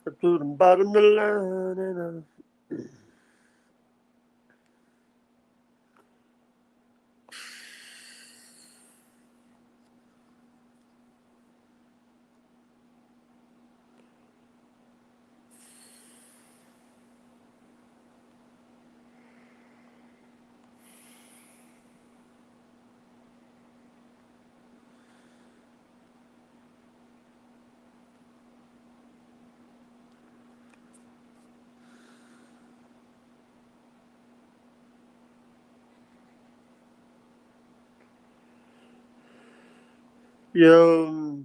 To the bottom of the line and yo,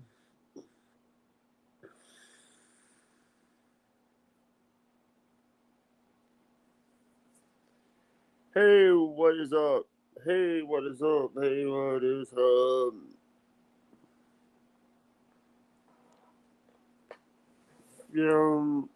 hey, what is up? Hey, what is up? Hey, what is up? Yo,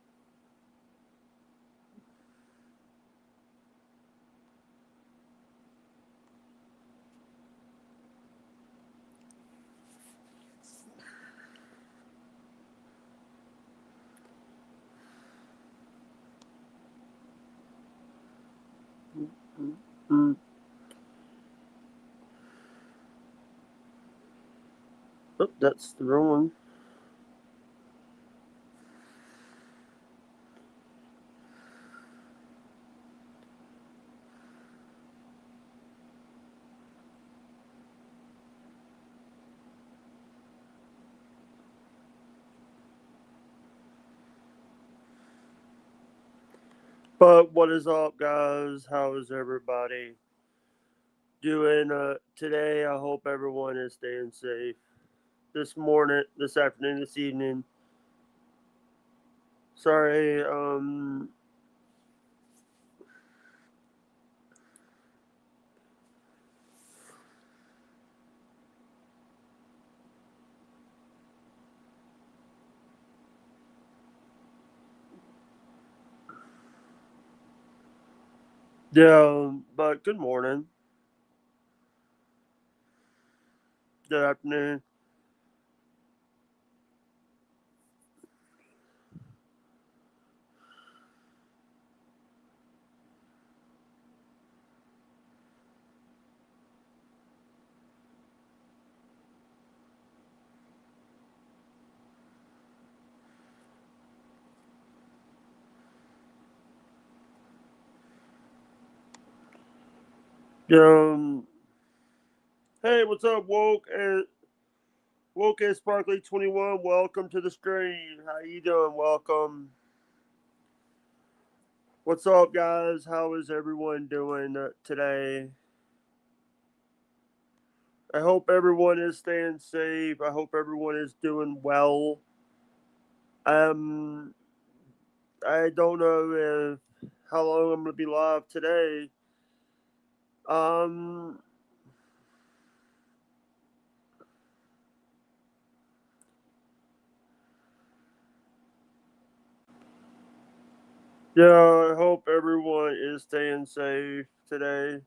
mm, oh, that's the wrong one. But what is up, guys? How is everybody doing today? I hope everyone is staying safe. This morning, this afternoon, this evening. Sorry, yeah, but good morning, good afternoon. Um, hey, what's up, Woke and Sparkly 21? Welcome to the stream. How you doing? Welcome. What's up, guys? How is everyone doing today? I hope everyone is staying safe. I hope everyone is doing well. Um, I don't know if how long I'm gonna be live today. Um, yeah, I hope everyone is staying safe today.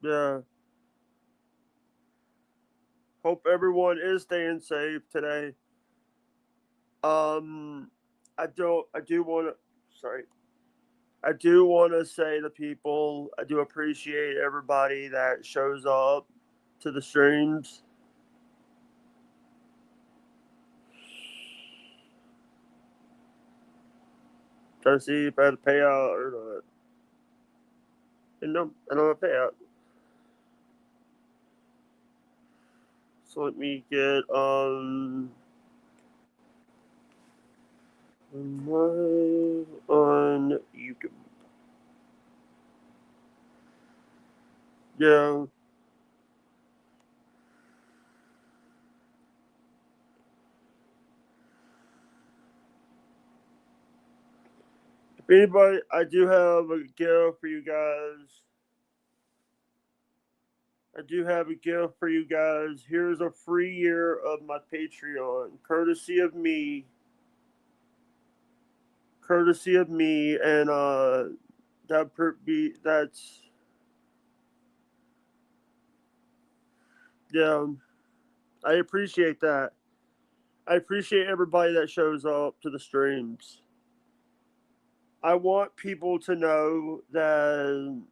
Yeah, hope everyone is staying safe today. Um, I do want to, sorry, I do want to say to people, I do appreciate everybody that shows up to the streams. Trying to see if I had a payout or not. And no, I don't have a payout. So let me get live on YouTube. Yeah. If anybody, I do have a gift for you guys. I do have a gift for you guys. Here's a free year of my Patreon, courtesy of me. Courtesy of me, and that's yeah. I appreciate that. I appreciate everybody that shows up to the streams. I want people to know that.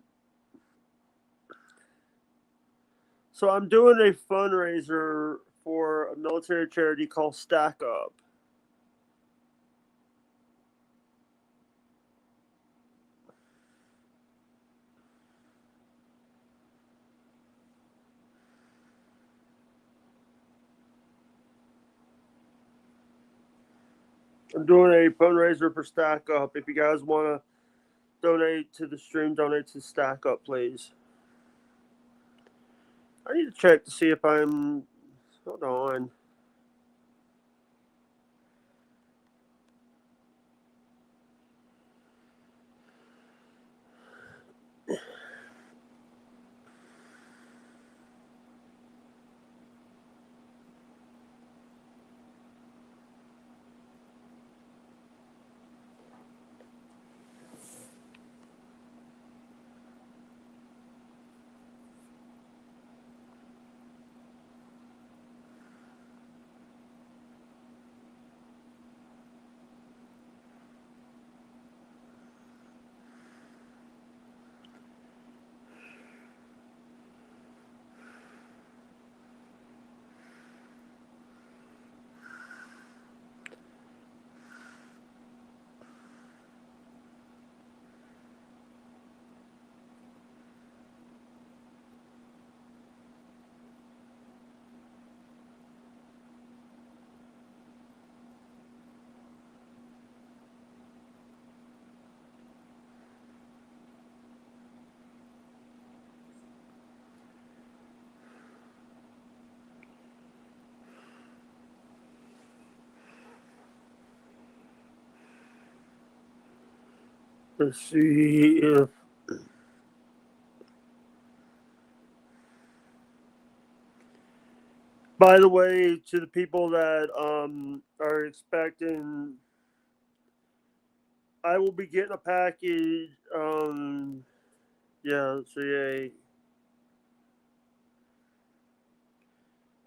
So I'm doing a fundraiser for a military charity called Stack Up. I'm doing a fundraiser for Stack Up. If you guys want to donate to the stream, donate to Stack Up, please. I need to check to see if I'm. Hold on. Let's see if. By the way, to the people that are expecting, I will be getting a package. Yeah. So yeah,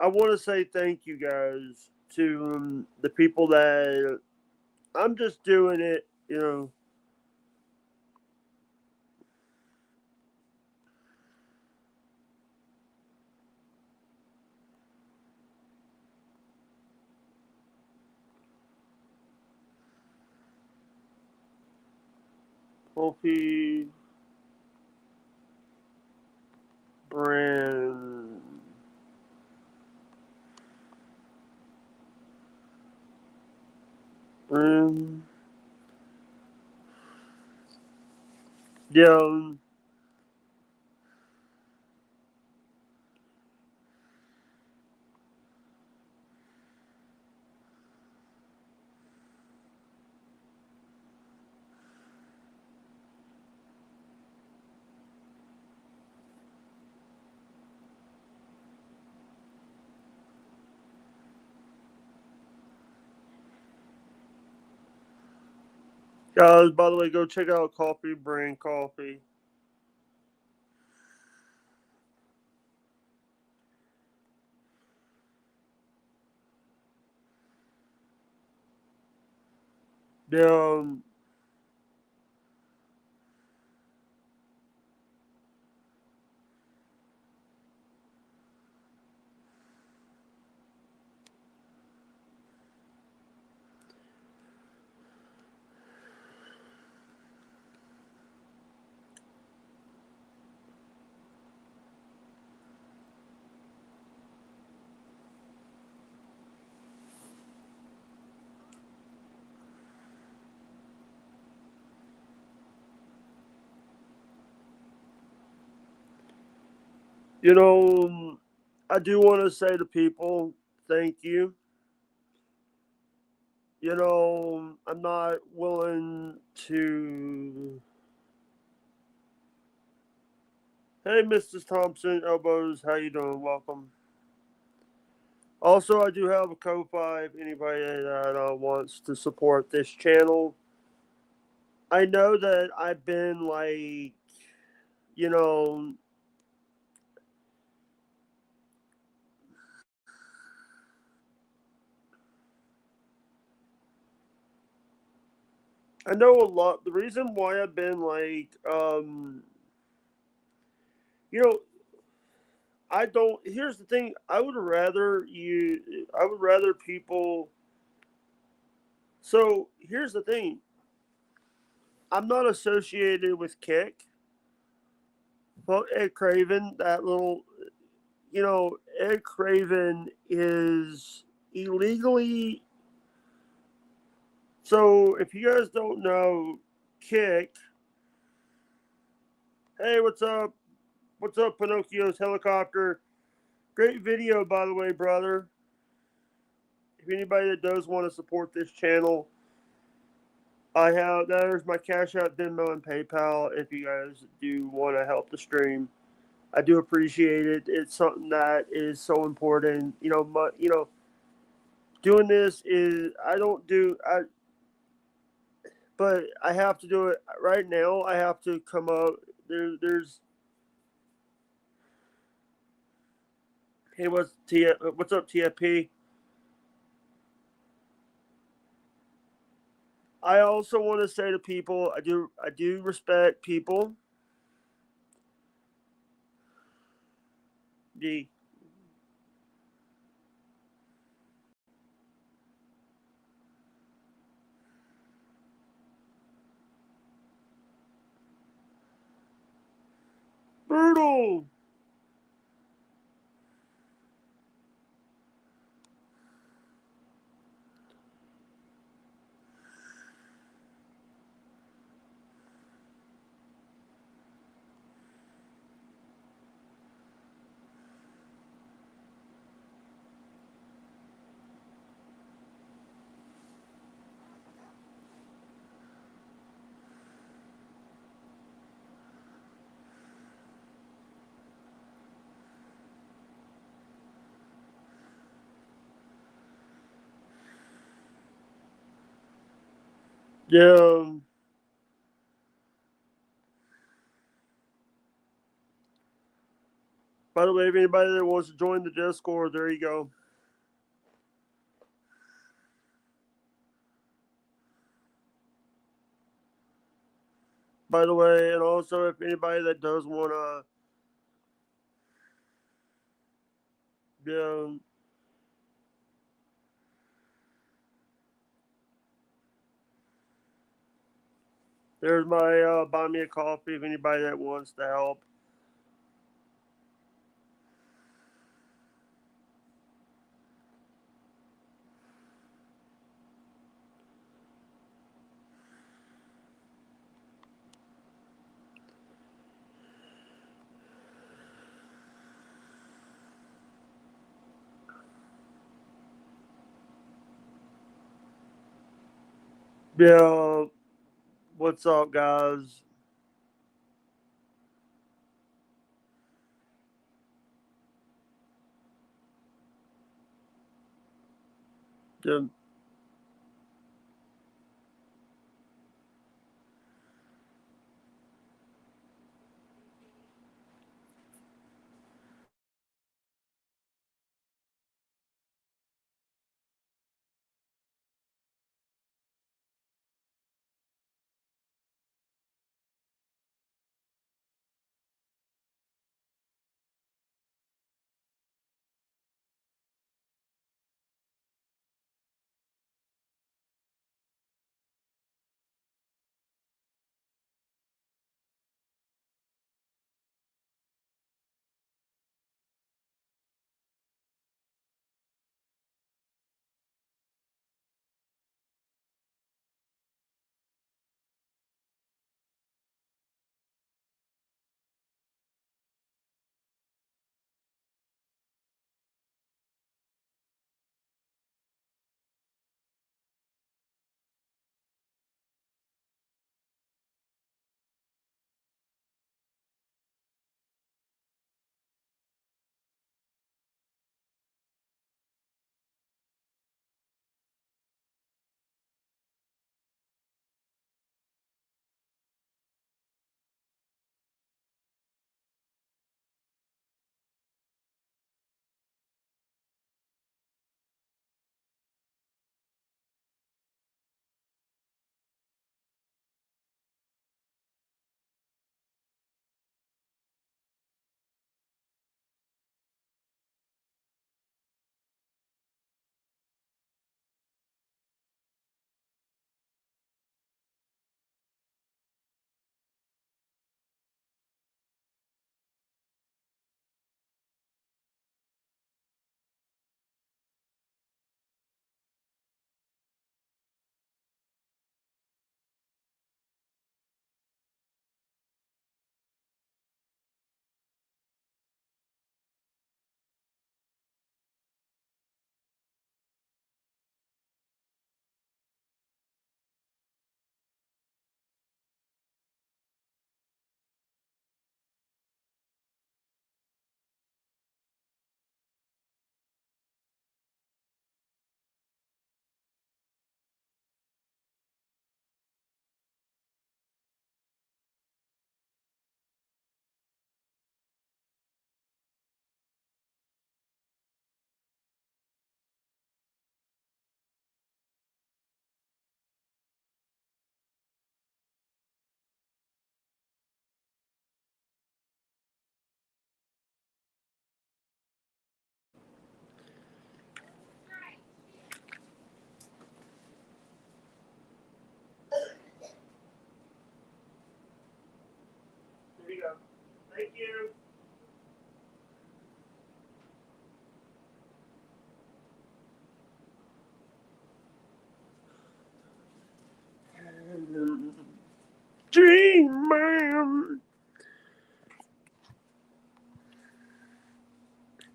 I want to say thank you guys to the people that I'm just doing it. Kofi brand. Um, yeah. Guys, by the way, go check out Coffee Brand Coffee. Yeah. You know, I do want to say to people, thank you. I'm not willing to. Hey, Mrs. Thompson, Elbows, how you doing? Welcome. Also, I do have a Ko-Fi if anybody that wants to support this channel. I know that I've been like, you know, I know a lot. The reason why I've been like, you know, I don't. Here's the thing. I would rather people. So here's the thing. I'm not associated with Kick. Well, Ed Craven, that little, Ed Craven is illegally. So if you guys don't know, Kick. Hey, what's up? What's up, Pinocchio's helicopter? Great video, by the way, brother. If anybody that does want to support this channel, there's my Cash App, Venmo, and PayPal. If you guys do want to help the stream, I do appreciate it. It's something that is so important. Doing this is I don't do I, but I have to do it right now. I have to come up. There's Hey, what's up, TFP? I also want to say to people, I do respect people. The brutal. Yeah. By the way, if anybody that wants to join the Discord, there you go. By the way, and also if anybody that does want to, yeah, there's my buy me a coffee. If anybody that wants to help. Yeah, what's up, guys? Yeah.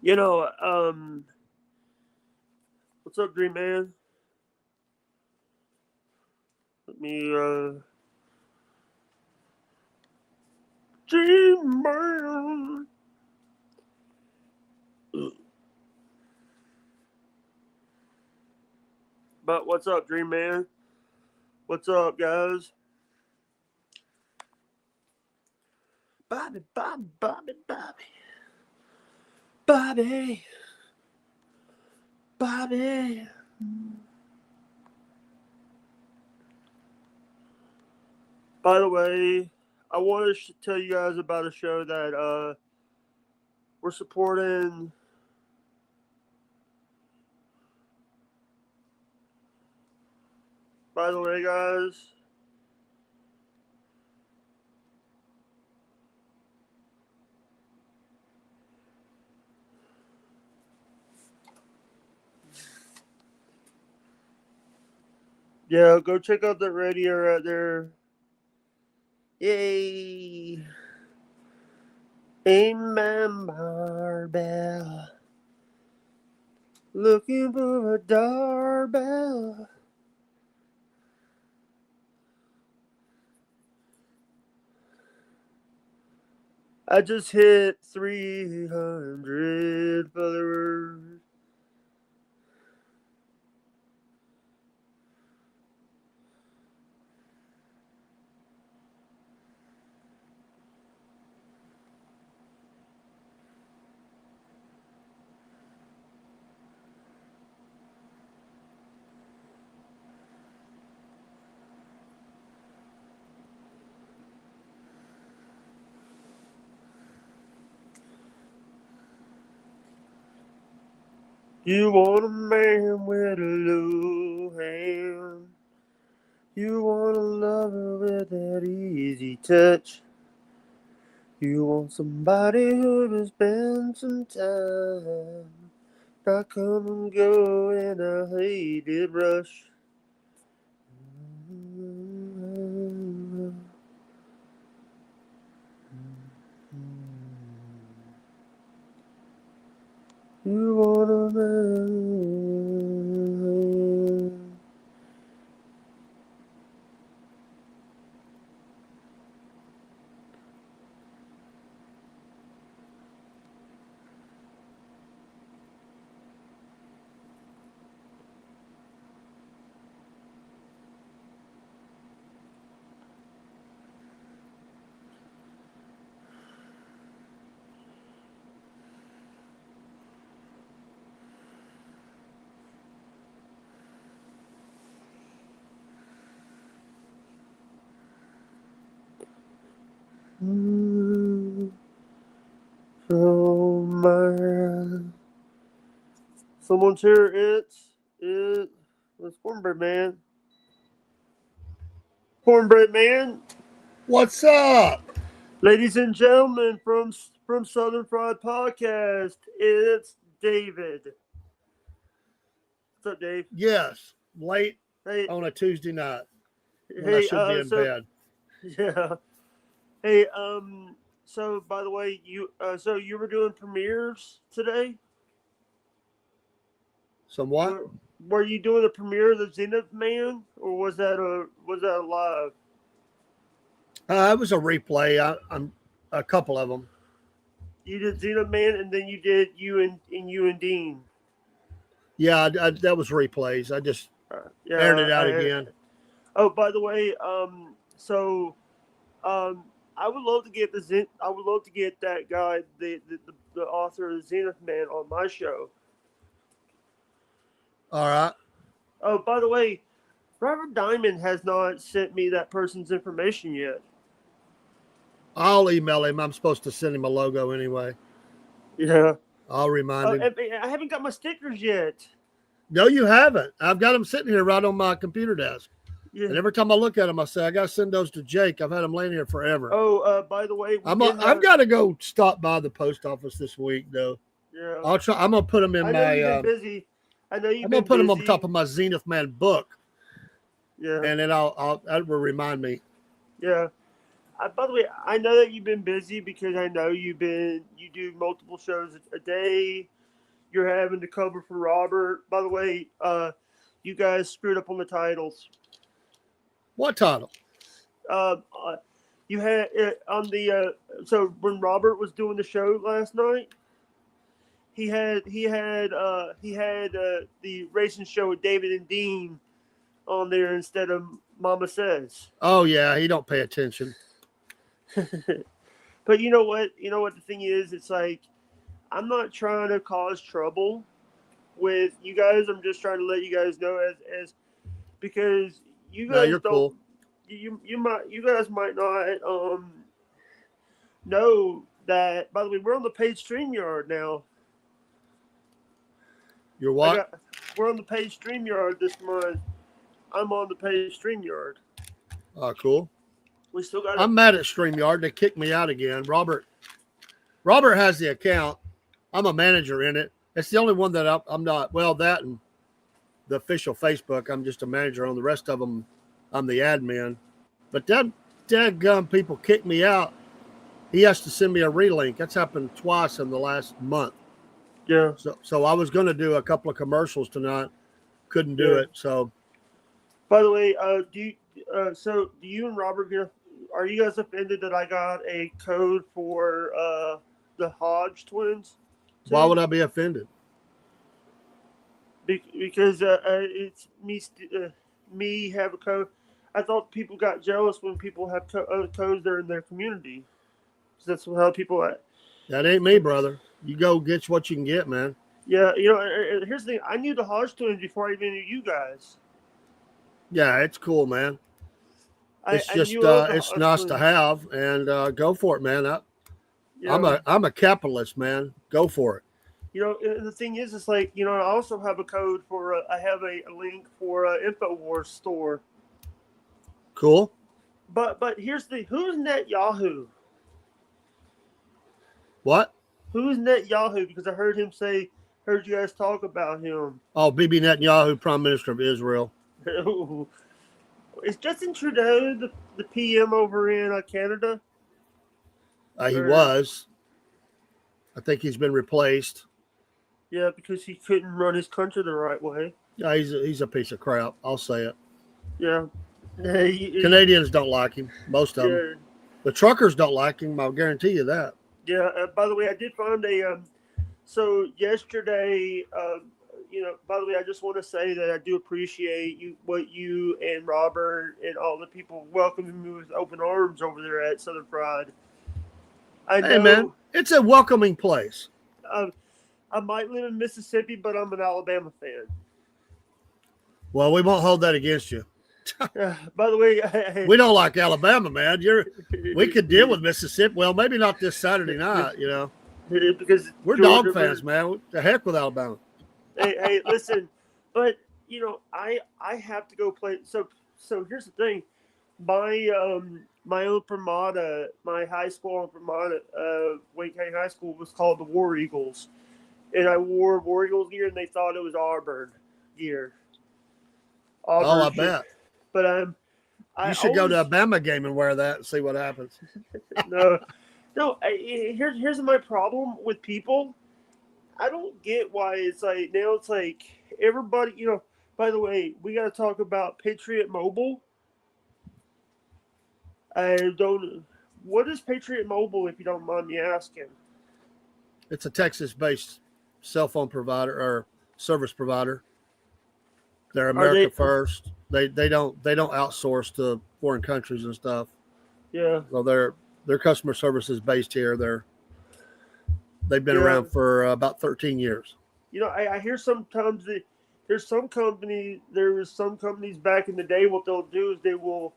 You know, what's up, Dream Man? Let me, Dream Man. But what's up, Dream Man? What's up, guys? Bobby, Bobby, Bobby, Bobby. Bobby. Bobby. By the way, I want to tell you guys about a show that we're supporting. By the way, guys, yeah, go check out that radio right there. Yay! Ain't my barbell looking for a doorbell? I just hit 300 followers. You want a man with a low hand. You want a lover with that easy touch. You want somebody who will spend some time, not come and go in a hated rush. You want a man. So man, someone's here. It's Cornbread Man. Cornbread Man, What's up? ladies and gentlemen from Southern Fried Podcast. It's David. What's up, Dave? Yes, late Hey, on a Tuesday night when I hey. should be in bed. Yeah. Hey, So by the way, so you were doing premieres today? Somewhat. Were you doing a premiere of the Zenith Man, or was that a live? It was a replay. I'm a couple of them. You did Zenith Man, and then you did you and Dean. Yeah, that was replays. I just aired Yeah. it out again. Oh, by the way, um, I would love to get I would love to get that guy, the author of Zenith Man, on my show. All right. Oh, by the way, Robert Diamond has not sent me that person's information yet. I'll email him. I'm supposed to send him a logo anyway. Yeah. I'll remind him. I haven't got my stickers yet. No, you haven't. I've got them sitting here right on my computer desk. Yeah. And every time I look at them, I say, I got to send those to Jake. I've had them laying here forever. Oh, by the way, I've got to go stop by the post office this week, though. Yeah. I'll try. I'm gonna put them in I know you've been busy. I know you've I'm been gonna put them busy. on top of my Zenith Man book. Yeah. And then that will remind me. Yeah. By the way, I know that you've been busy because I know you do multiple shows a day. you're having to cover for Robert. By the way, you guys screwed up on the titles. What title? Uh, uh, you had on the so when Robert was doing the show last night, he had the racing show with David and Dean on there instead of Mama Says. Oh yeah, he don't pay attention. But you know what? You know what the thing is? It's like I'm not trying to cause trouble with you guys. I'm just trying to let you guys know as because you No, guys you're don't cool. you guys might not know that. By the way, we're on the page StreamYard now. You're I what? got we're on the page StreamYard this month. I'm on the page StreamYard. Oh, cool. We still got it. I'm mad at StreamYard. They kicked me out again. Robert has the account. I'm a manager in it. It's the only one that I'm not. Well, that and the official Facebook. I'm just a manager on. The rest of them, I'm the admin. But that dadgum people kicked me out. He has to send me a relink. That's happened twice in the last month. Yeah. So I was going to do a couple of commercials tonight. Couldn't do it. So By the way, do you and Robert are you guys offended that I got a code for the Hodge twins? why would I be offended? Because it's me have a code. I thought people got jealous when people have codes there in their community. So that's how people. That ain't me, brother. You go get what you can get, man. Yeah, here's the thing. I knew the Hodge twins before I even knew you guys. Yeah, it's cool, man. It's I just knew of the it's Hodge nice twins. to have, and go for it, man. Yeah. I'm a capitalist, man. Go for it. The thing is, it's like I also have a code for. I have a link for Infowars store. Cool. But here's who's Netanyahu? What? Who's Netanyahu? Because I heard you guys talk about him. Oh, Bibi Netanyahu, Prime Minister of Israel. Is Justin Trudeau the PM over in Canada? He was. I think he's been replaced. Yeah, because he couldn't run his country the right way. Yeah, he's a piece of crap. I'll say it. Yeah. Canadians don't like him. Most of them. The truckers don't like him. I'll guarantee you that. Yeah. By the way, I did find a. So yesterday, by the way, I just want to say that I do appreciate what you and Robert and all the people welcoming me with open arms over there at Southern Fried. Hey, man, it's a welcoming place. I might live in Mississippi, but I'm an Alabama fan. Well, we won't hold that against you. By the way, we don't like Alabama, man. We could deal with Mississippi. Well, maybe not this Saturday night, because we're Georgia fans, man. The heck with Alabama. hey, listen, but I have to go play. So here's the thing, my own Primata, my high school in Primata, Wayne County High School was called the War Eagles, and I wore War Eagles gear, and they thought it was Auburn gear. I bet. But you should go to a Bama game and wear that and see what happens. No. Here's my problem with people. I don't get why it's like everybody. By the way, we got to talk about Patriot Mobile. What is Patriot Mobile, if you don't mind me asking? It's a Texas-based cell phone provider or service provider. They're America first. They don't outsource to foreign countries and stuff. Yeah. So their customer service is based here. They've been around for about 13 years. I hear sometimes there's some companies back in the day. What they'll do is they will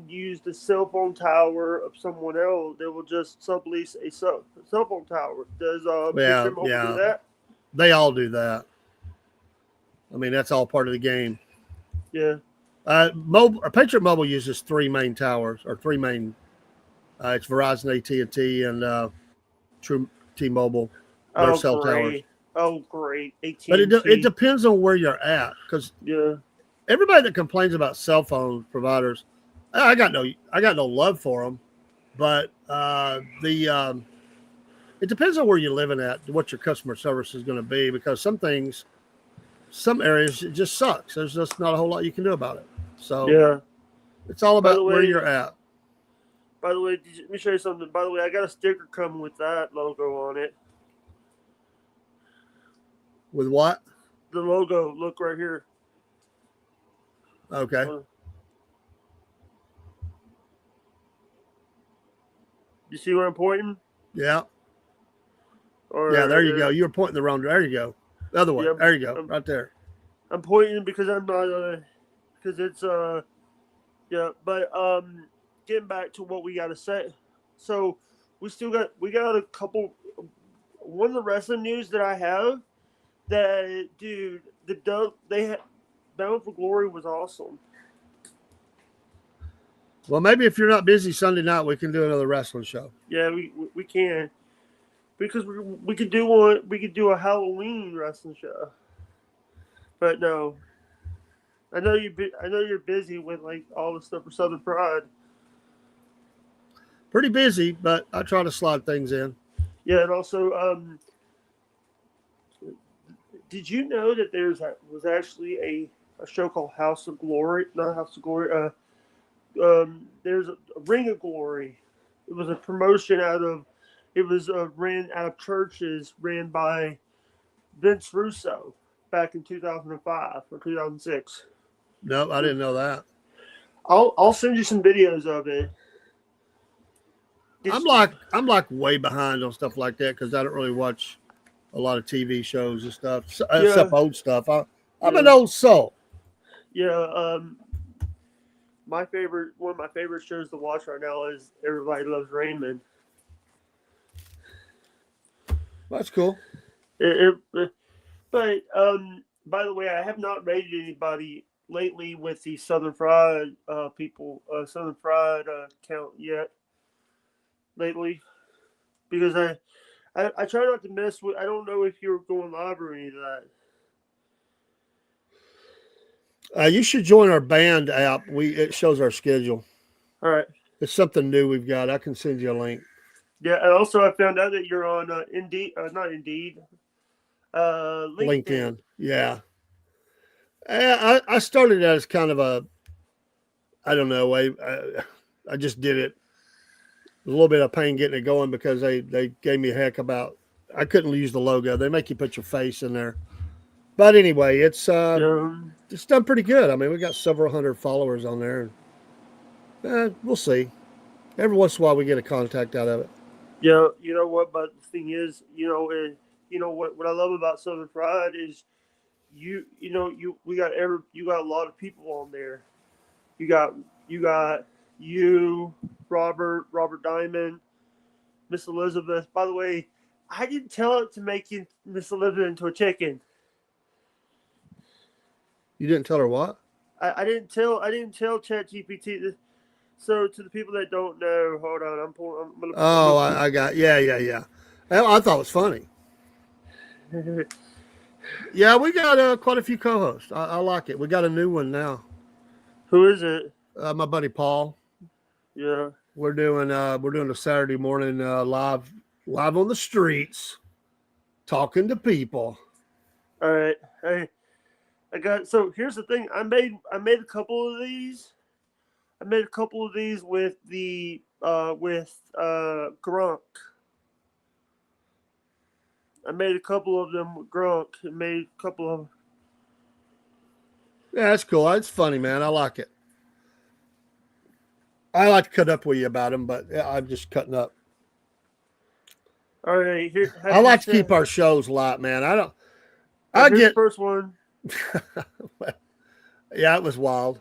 use the cell phone tower of someone else. They will just sublease a cell phone tower. Does Patriot Mobile do that? They all do that. I mean, that's all part of the game. Yeah. Patriot Mobile uses three main towers or three main. It's Verizon, AT&T, and True T-Mobile. Their cell towers. Oh, great! AT&T. But it depends on where you're at, because everybody that complains about cell phone providers, I got no love for them, but the It depends on where you're living at, what your customer service is going to be, because some things, some areas, it just sucks. There's just not a whole lot you can do about it. So Yeah. it's all By the about where way, you're at. let me show you something. By the way, I got a sticker coming with that logo on it. With what? The logo, look right here. Okay. Uh, you see where I'm pointing? Yeah. Yeah. Or There you go. You were pointing the wrong. There you go. The other way. yeah, There you go. I'm, Right there. I'm pointing because I'm not because it's yeah. But getting back to what we got to say. So we got a couple. One of the wrestling news that I have that dude they had Bound for Glory was awesome. Well, maybe if you're not busy Sunday night, we can do another wrestling show. Yeah, we can because we could do one. We could do a Halloween wrestling show. But no, I know you're busy with like all the stuff for Southern Pride. Pretty busy, but I try to slide things in. Yeah, and also, did you know that was actually a show called House of Glory? Not House of Glory. There's a Ring of Glory. It was a promotion out of. It was ran out of churches, ran by Vince Russo back in 2005 or 2006. No, I didn't know that. I'll send you some videos of it. I'm like way behind on stuff like that because I don't really watch a lot of TV shows and stuff, except Yeah, old stuff. I'm an yeah, old soul. yeah. One of my favorite shows to watch right now is Everybody Loves Raymond. That's cool. But by the way, I have not rated anybody lately with the Southern Fried people, Southern Fried count yet lately because I try not to mess with. I don't know if you're going live or any of that. You should join our band app. It shows our schedule. All right. It's something new we've got. I can send you a link. Yeah, and also I found out that you're on Indeed, not Indeed, LinkedIn. LinkedIn. Yeah. I started as kind of I don't know. I just did it. A little bit of pain getting it going because they gave me a heck about. I couldn't use the logo. They make you put your face in there. But anyway, it's done pretty good. I mean, we got several hundred followers on there. We'll see. Every once in a while, we get a contact out of it. Yeah, you know what? But the thing is, you know what I love about Southern Pride is you got a lot of people on there. You got you got you, Robert Diamond, Miss Elizabeth. By the way, I didn't tell it to make you Miss Elizabeth into a chicken. You didn't tell her what? I didn't tell ChatGPT this. So to the people that don't know, hold on, I'm gonna. Oh, I got yeah. I thought it was funny. Yeah, we got quite a few co-hosts. I like it. We got a new one now. Who is it? My buddy Paul. Yeah. We're doing a Saturday morning live on the streets, talking to people. All right. Hey, I got. So here's the thing. I made a couple of these. I made a couple of these with the Gronk. I made a couple of them with Gronk. I made a couple of. Yeah, that's cool. It's funny, man. I like it. I like to cut up with you about them, but I'm just cutting up. All right, here. I like to keep our shows light, man. I don't. I get the first one. Yeah, it was wild.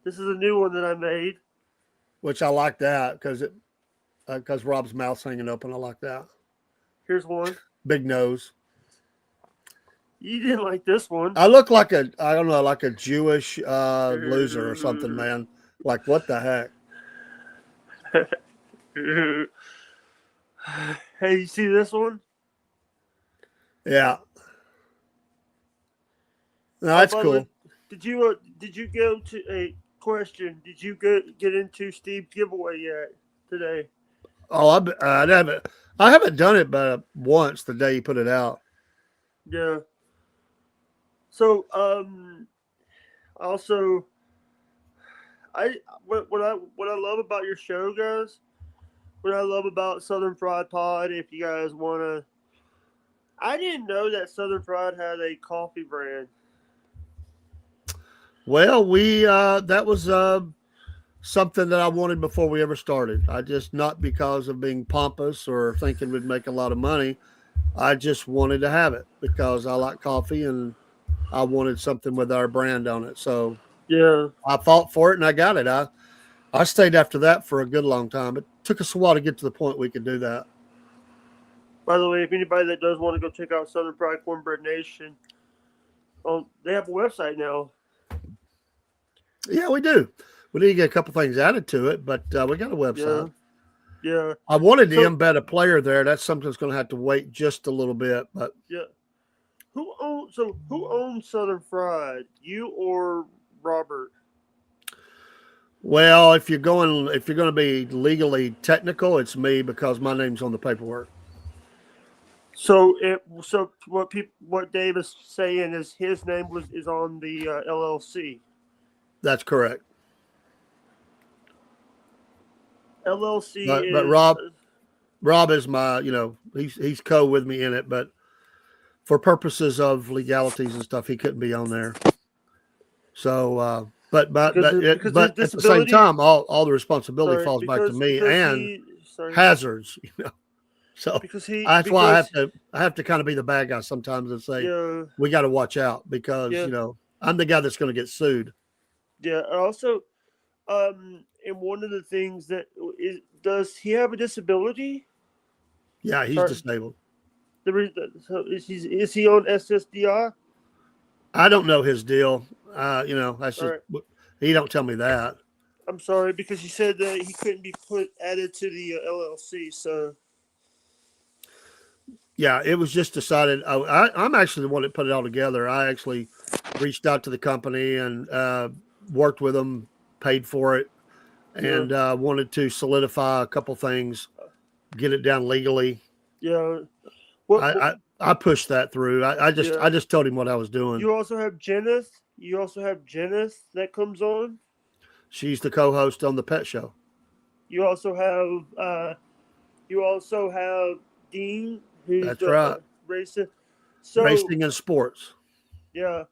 This is a new one that I made. Which I like that because Rob's mouth's hanging open. I like that. Here's one. Big nose. You didn't like this one. I look like a Jewish loser or something, man. Like, what the heck? Hey, you see this one? Yeah. No, that's cool. Did you go to a question? Did you get into Steve's giveaway yet today? Oh, I haven't done it but once the day you put it out. Yeah. So also I what I love about your show, guys. What I love about Southern Fried Pod, if you guys wanna, I didn't know that Southern Fried had a coffee brand. Well, we that was something that I wanted before we ever started. I just not because of being pompous or thinking we'd make a lot of money. I just wanted to have it because I like coffee and I wanted something with our brand on it. So Yeah. I fought for it and I got it. I stayed after that for a good long time. It took us a while to get to the point we could do that. By the way, if anybody that does want to go check out Southern Fried Cornbread Nation, they have a website now. Yeah, we do. We need to get a couple things added to it, but we got a Yeah. website. Yeah. I wanted to So embed a player there. That's something that's going to have to wait just a little bit. But yeah. Who owns Southern Fried? You or Robert? well, if you're going to be legally technical, it's me because my name's on the paperwork. So what Dave is saying is his name is on the LLC. That's correct. LLC But is Rob is my he's co with me in it, but for purposes of legalities and stuff, he couldn't be on there. So, because his but at the same disability. time, all the responsibility Sorry, falls back to me because and he sorry hazards. So that's why because I have to kind of be the bad guy sometimes and say yeah we got to watch out because yeah I'm the guy that's going to get sued. yeah. Also, and one of the things that is, does he have a disability? Yeah, he's Sorry, disabled. so is he on SSDI? I don't know his deal. That's All just right. he don't tell me that. I'm sorry because he said that he couldn't be put added to the LLC. So Yeah, it was just decided. I'm actually the one that put it all together. I actually reached out to the company and worked with them, paid for it, yeah and wanted to solidify a couple things, get it down legally. yeah. What, what I pushed that through. yeah. I just told him what I was doing. You also have Jenneth. You also have Jenneth that comes on. She's the co-host on the Pet Show. You also have Dean, who's That's the right. racist. So Racing and sports. yeah.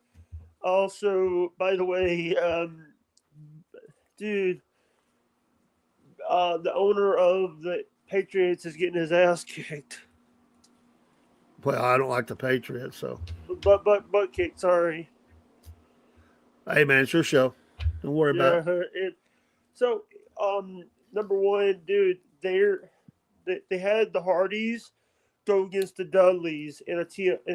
Also, by the way, dude, the owner of the Patriots is getting his ass kicked. Well, I don't like the Patriots, so Butt kicked. Sorry. hey, man, it's your show. Don't worry about Yeah. it. So number one, dude, they had the Hardys go against the Dudleys in a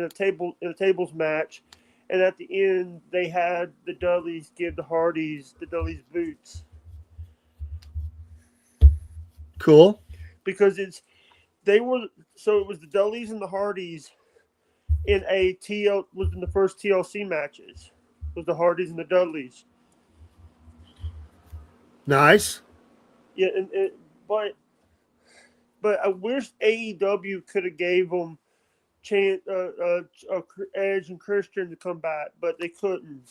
tables match, and at the end they had the Dudleys give the Dudleys boots Cool. because they were so it was the Dudleys and the Hardys in a TL was in the first TLC matches was the Hardys and the Dudleys. Nice. Yeah, but I wish AEW could have gave them chance Edge and Christian to come back, but they couldn't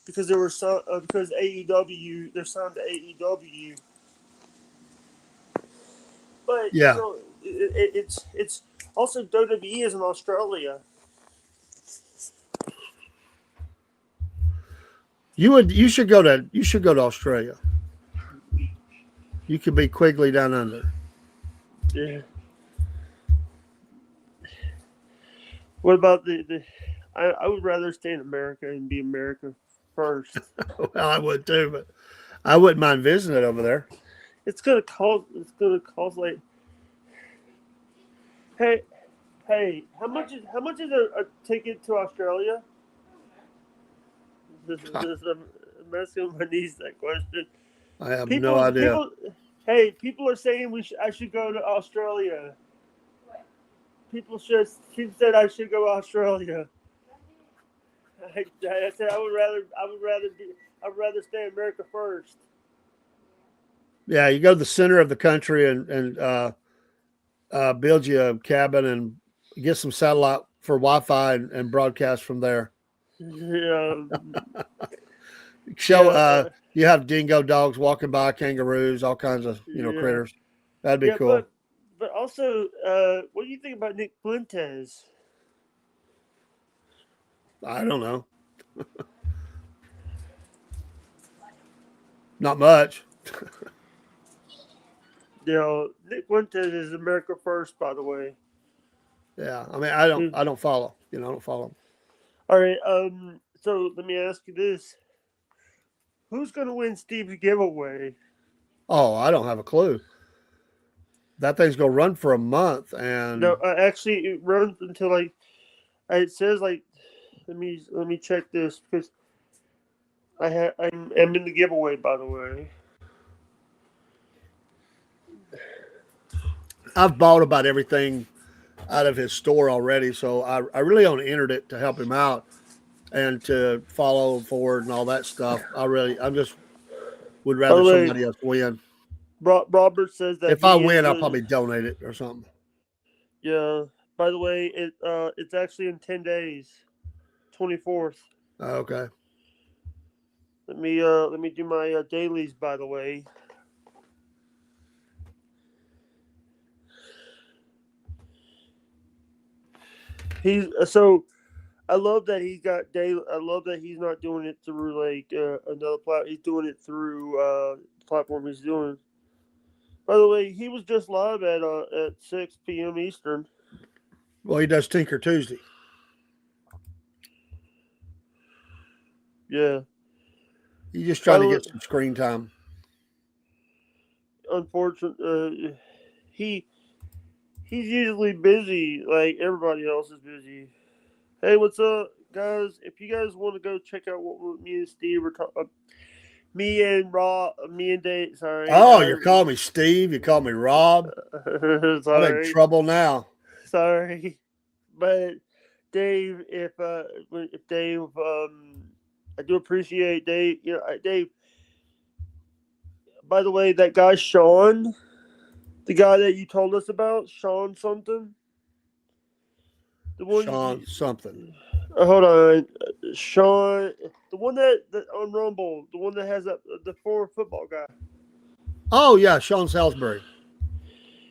because there were some because AEW they're signed to AEW. But Yeah. so it's also WWE is in Australia. You should go to Australia. You could be Quigley down under. Yeah. What about the I would rather stay in America and be America first. Well, I would too, but I wouldn't mind visiting it over there. It's gonna cost like hey how much is a ticket to Australia? I'm asking my niece that question. I have no People idea. people hey people are saying I should go to Australia. People said I should go to Australia. I said I would rather stay in America first. Yeah, you go to the center of the country and build you a cabin and get some satellite for Wi-Fi and broadcast from there. Yeah, Show yeah, you have dingo dogs walking by, kangaroos, all kinds of yeah, critters. That'd be yeah. cool. But also, what do you think about Nick Fuentes? I don't know, not much. Nick Fuentes is America First, by the way. Yeah, I mean, I don't Hmm. I don't follow. I don't follow. All right. So let me ask you this: who's going to win Steve's giveaway? Oh, I don't have a clue. That thing's gonna run for a month, and No, actually, it runs until like it says like. Let me check this because I'm in the giveaway, by the way. I've bought about everything out of his store already. So I really only entered it to help him out and to follow forward and all that stuff. I just would By the rather way, somebody else win. Robert says that If I he win, is I'll probably donate it or something. yeah. By the way, it's actually in 10 days, 24th. Okay. Let me do my dailies. By the way, he's so I love that he's got daily. I love that he's not doing it through like another platform. He's doing it through the platform he's doing. By the way, he was just live at 6 p.m. Eastern. Well, he does Tinker Tuesday. Yeah. He's just By trying the to way, get some screen time. unfortunately, he he's usually busy. Like everybody else is busy. Hey, what's up, guys? If you guys want to go check out what me and Steve were talking, me and Dave. Sorry, Oh, you call me Steve. You call me Rob. I'm in sorry, trouble now. sorry. But Dave, if Dave, I do appreciate Dave. Dave. By the way, that guy Sean, the guy that you told us about, Sean something, the one Sean something. hold on, Sean, the one that on Rumble, the one that has the former football guy. Oh yeah, Sean Salisbury.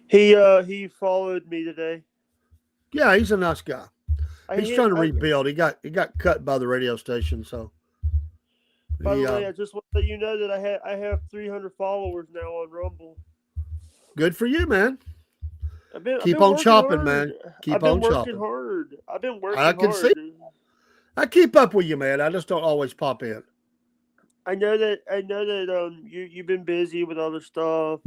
He followed me today. Yeah, he's a nice guy. I He's hit. trying to rebuild. He got cut by the radio station, so By the he way, I just want to let you know that I have 300 followers now on Rumble. good for you, man. I've Keep been on working chopping, hard. man. Keep on chopping. I've been I working can see. hard. I keep up with you, man. I just don't always pop in. I know that you've been busy with other stuff.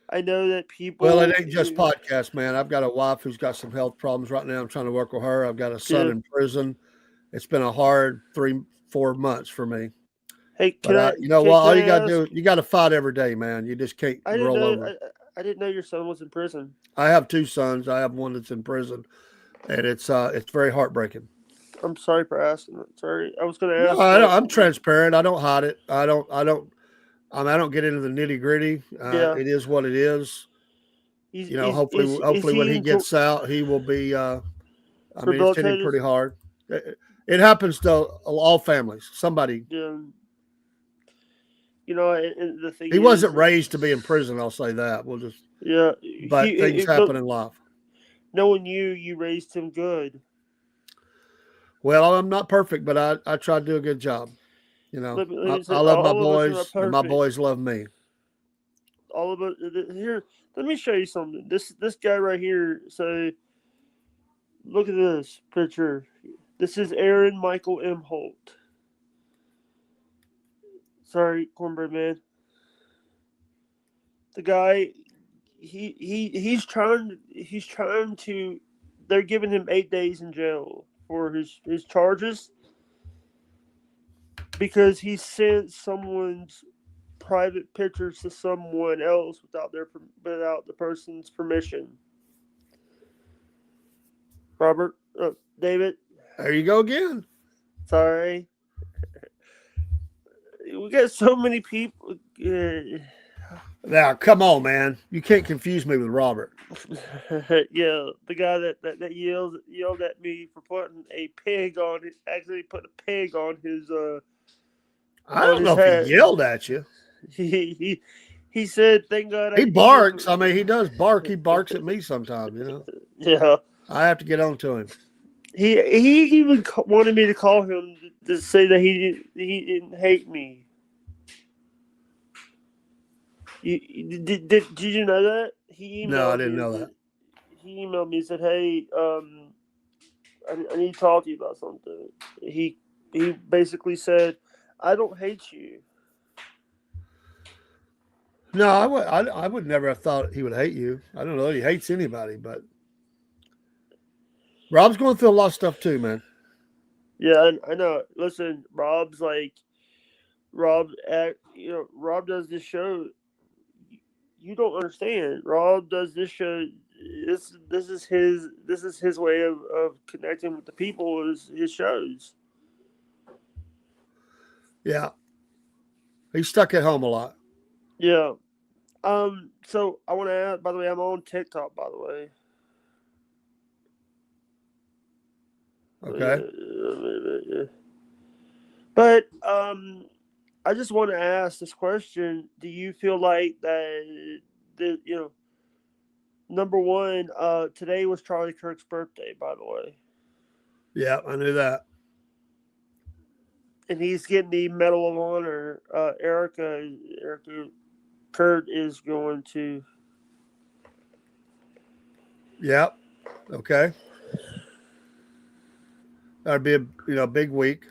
I know that Well, it people. ain't just podcast, man. I've got a wife who's got some health problems right now. I'm trying to work with her. I've got a son Yeah. in prison. It's been a hard 3-4 months for me. Hey, But you know what? can All I you got to ask? do, you got to fight every day, man. You just can't I didn't roll know. over. I didn't know your son was in prison. I have two sons. I have one that's in prison, and it's very heartbreaking. I'm sorry for asking. Sorry, I was going to No, ask like. I'm transparent. I don't hide it. I don't get into the nitty gritty. Yeah. It is what it is. Is Hopefully when he he gets out, he will be. I mean, it's hitting rehabilitated? pretty hard. It happens to all families. Somebody. Yeah. And the thing He is, wasn't raised to be in prison. I'll say that. We'll just. yeah, But things happen in life. knowing you raised him good. Well, I'm not perfect, but I try to do a good job. Let me say, I love my all of us are not boys, and my perfect. boys love me. All of us here. Let me show you something. This guy right here. So look at this picture. This is Aaron Michael M. Holt. Sorry, Cornbread Man. The guy, he's trying to. They're giving him 8 days in jail for his charges because he sent someone's private pictures to someone else without the person's permission. Robert, David, There you go again. sorry. We got so many people. Now, come on, man. You can't confuse me with Robert. Yeah, the guy that yelled at me for putting a pig on it. Actually, put a pig I on don't his know if he hat. yelled at you. He he he said, "Thank God I He didn't." barks. I mean, he does bark. He barks at me sometimes, you know. Yeah, I have to get on to him. he even wanted me to call him to say that he didn't hate me. Did you know that No, I didn't know that. he emailed me and said, "Hey, I need to talk to you about something." He he basically said, "I don't hate you." No, I would never have thought he would hate you. I don't know that he hates anybody, but Rob's going through a lot of stuff too, man. Yeah, I know. Listen, Rob Rob does this show. You don't understand. Rob does this show. This is his way of connecting with the people. Is his shows. Yeah, he's stuck at home a lot. Yeah. So I want to add. By the way, I'm on TikTok. By the way. So Okay. yeah. But I just want to ask this question: do you feel like that? Number one, today was Charlie Kirk's birthday. By the way, Yeah, I knew that. and he's getting the Medal of Honor. Erica Kurt is going to. Yeah. Okay. That'd be a big week.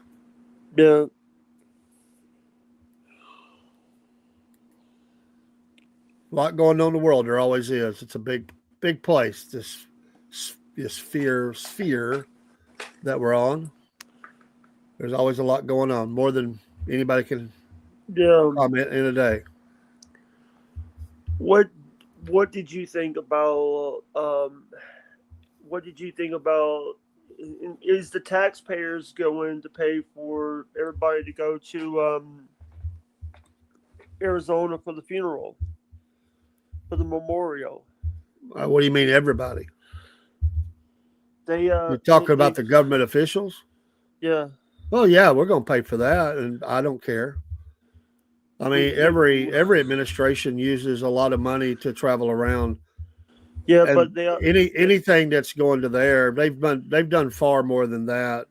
Yeah, A lot going on in the world. There always is. It's a big place. This sphere that we're on. There's always a lot going on, more than anybody can yeah. comment in a day. What What did you think about? What did you think about? Is the taxpayers going to pay for everybody to go to Arizona for the funeral, for the memorial? What do you mean, everybody? They You're talking about the government officials? yeah. Well, yeah, we're going to pay for that, and I don't care. I mean, We every administration uses a lot of money to travel around, yeah, and but they anything that's going to there, they've done far more than that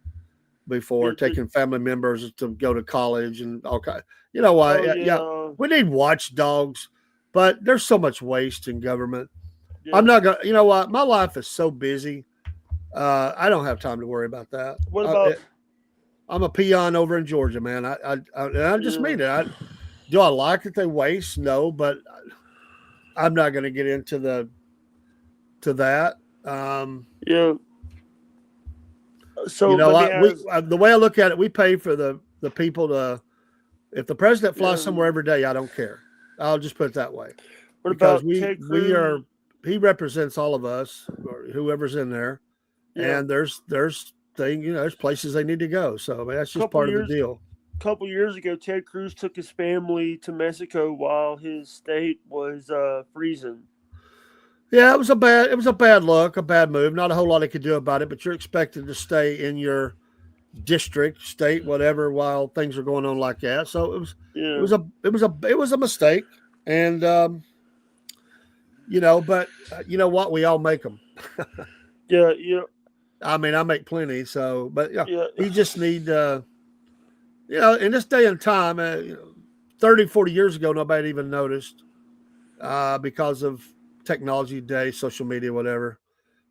before, yeah, taking family members to go to college and okay. You know what? oh Yeah, yeah, we need watchdogs, but there's so much waste in government. I'm yeah. not gonna. You know what? My life is so busy. I don't have time to worry about that. What about I'm a peon over in Georgia, man. I just yeah, mean it. Do I like that they waste? No, but I'm not going to get into the to that. Um, yeah? So you know, let me ask. the way I look at it, we pay for the people to. If the president flies Yeah, somewhere every day, I don't care. I'll just put it that way, what because about Ted we are Cruz? he represents all of us or whoever's in there, Yeah, and there's places they need to go. So I mean, that's just couple part of the years deal. couple years ago, Ted Cruz took his family to Mexico while his state was freezing. Yeah, it was a bad look, a bad move. Not a whole lot he could do about it, but you're expected to stay in your district, state, whatever, while things are going on like that. So it Yeah, was a it was a mistake, and but you know what? We all make them. yeah, yeah, I mean, I make plenty. So, but yeah, yeah, he just need in this day and time, 30, 40 years ago, nobody even noticed because of technology today, social media, whatever.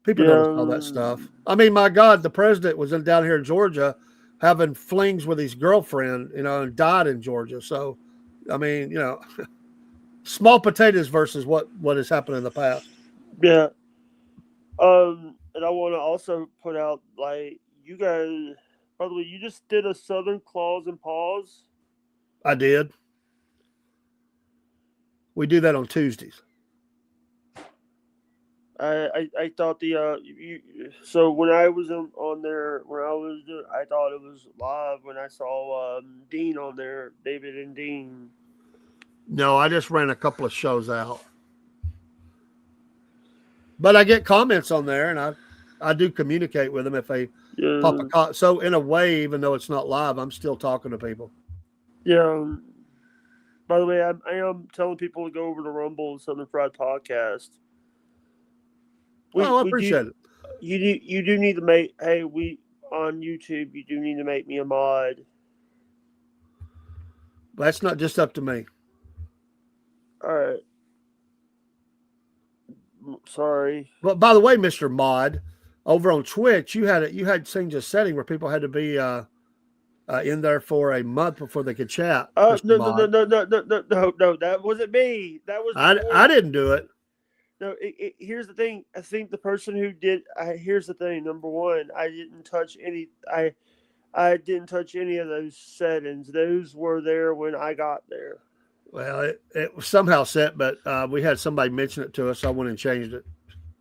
People yeah. notice all that stuff. I mean, my God, the president was down here in Georgia having flings with his girlfriend, and died in Georgia. So, I mean, small potatoes versus what has happened in the past. Yeah. And I want to also put out like you guys. By the way, you just did a Southern Claws and Paws. I did. We do that on Tuesdays. I thought so when I was on there when I was I thought it was live when I saw Dean on there, David and Dean. No, I just ran a couple of shows out. But I get comments on there, and I do communicate with them if they pop Yeah, so in a way, even though it's not live, I'm still talking to people. yeah. By the way, I am telling people to go over to Rumble and Southern Fried Podcast. Oh, I We do appreciate it. you do need to make, hey, we on YouTube, you do need to make me a mod. But that's not just up to me. All right. Sorry. But by the way, Mister Mod, over on Twitch, you had changed a setting where people had to be in there for a month before they could chat, Oh, Mister Mod. no, that wasn't me. That was I before. didn't do it. No, here's the thing. I think the person who did. Here's the thing. Number one, I didn't touch any. I didn't touch any of those settings. Those were there when I got there. Well, it was somehow set, but we had somebody mention it to us. So I went and changed it.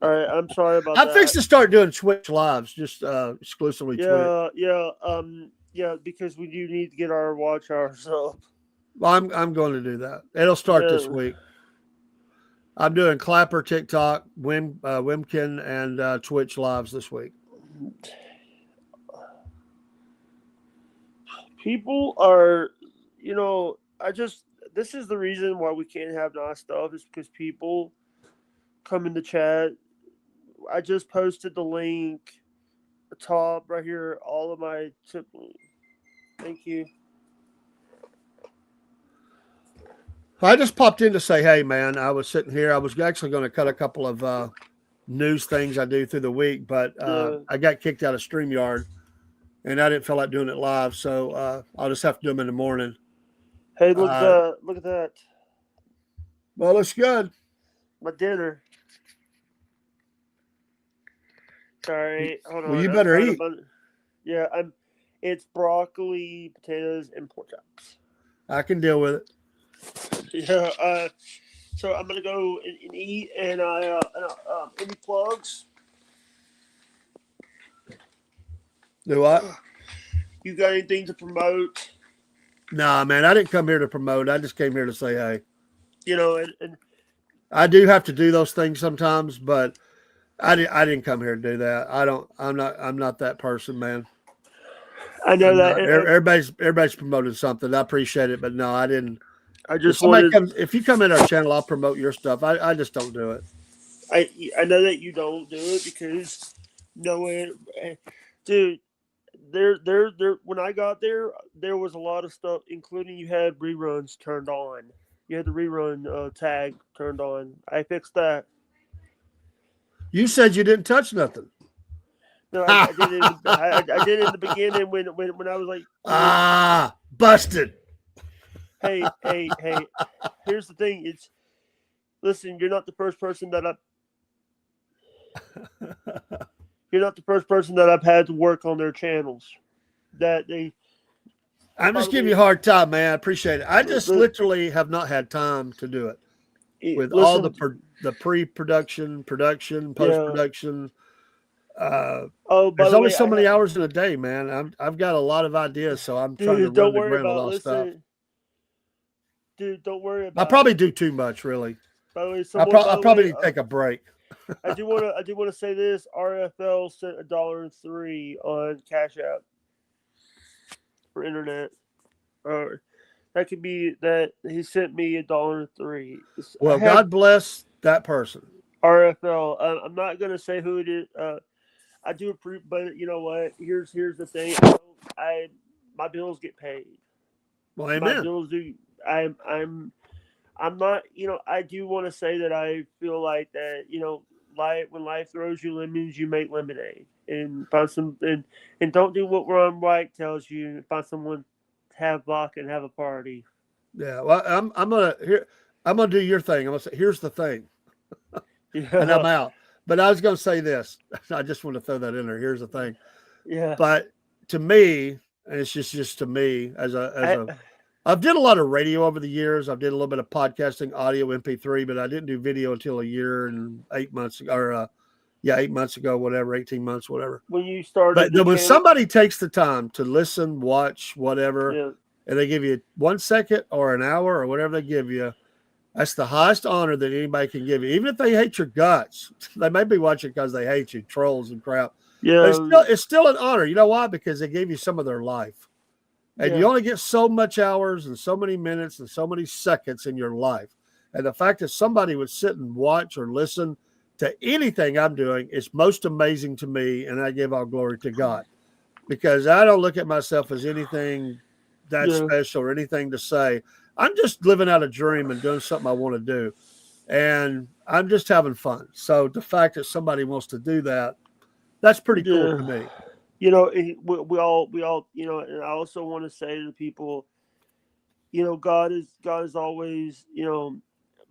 All right, I'm sorry about I that. fixed to start doing Twitch lives, just exclusively Twitch. Yeah, because we do need to get our watch hours up. Well, I'm going to do that. It'll start this Yeah. week. I'm doing Clapper, TikTok, Wimkin, and Twitch lives this week. People are, this is the reason why we can't have nice stuff, is because people come in the chat. I just posted the link top right here, all of my tip. Thank you. I just popped in to say, hey, man, I was sitting here. I was actually going to cut a couple of news things I do through the week, but I got kicked out of StreamYard, and I didn't feel like doing it live, so I'll just have to do them in the morning. Hey, look at that. Look at that. Well, it's good. My dinner. Sorry, hold on. Well, you better eat. Yeah, it's broccoli, potatoes, and pork chops. I can deal with it. Yeah. So I'm gonna go and eat, and any plugs? Do what? You got anything to promote? Nah, man, I didn't come here to promote. I just came here to say, hey. And I do have to do those things sometimes, but I didn't come here to do that. I'm not that person, man. I know that everybody's promoting something. I appreciate it, but no, I didn't. I just if you come in our channel, I'll promote your stuff. I just don't do it. I know that you don't do it because dude, there when I got there was a lot of stuff, including you had reruns turned on. You had the rerun tag turned on. I fixed that. You said you didn't touch nothing. No, I did it. I did it in the beginning when I was like, busted. Hey. Here's the thing. Listen. You're not the first person that I've had to work on their channels. I'm just giving you a hard time, man. I appreciate it. I just literally have not had time to do it with all the pre-production, production, post-production. There's only so many hours in a day, man. I've got a lot of ideas, so I'm trying to run the ground a lot of stuff. Dude, don't worry about. I probably do too much, really. By the way, I probably need to take a break. I do want to say this. RFL sent $1.03 on Cash App for internet. That could be that he sent me $1.03. Well, God bless that person. RFL. I'm not gonna say who it is. I do approve, but you know what? Here's the thing. My bills get paid. Well, amen. My bills do. I'm not. I do want to say that I feel like that. When life throws you lemons, you make lemonade, and find some and don't do what Ron White tells you. Find someone to have vodka and have a party. Yeah. Well, I'm gonna do your thing. I'm gonna say, here's the thing. Yeah. And I'm out. But I was going to say this. I just want to throw that in there. Here's the thing. Yeah. But to me, and it's just to me, I've did a lot of radio over the years. I've did a little bit of podcasting, audio, MP3, but I didn't do video until a year and 8 months ago, or 8 months ago, whatever, 18 months, whatever. When you started, but when somebody takes the time to listen, watch, whatever, and they give you 1 second or an hour or whatever they give you, that's the highest honor that anybody can give you. Even if they hate your guts, they may be watching because they hate you, trolls and crap. But Yeah. it's still an honor. You know why? Because they gave you some of their life. And Yeah. you only get so much hours and so many minutes and so many seconds in your life. And the fact that somebody would sit and watch or listen to anything I'm doing is most amazing to me. And I give all glory to God because I don't look at myself as anything that Yeah. special or anything to say. I'm just living out a dream and doing something I want to do. And I'm just having fun. So the fact that somebody wants to do that, that's pretty cool to Yeah. me. We all, and I also want to say to the people, God is always,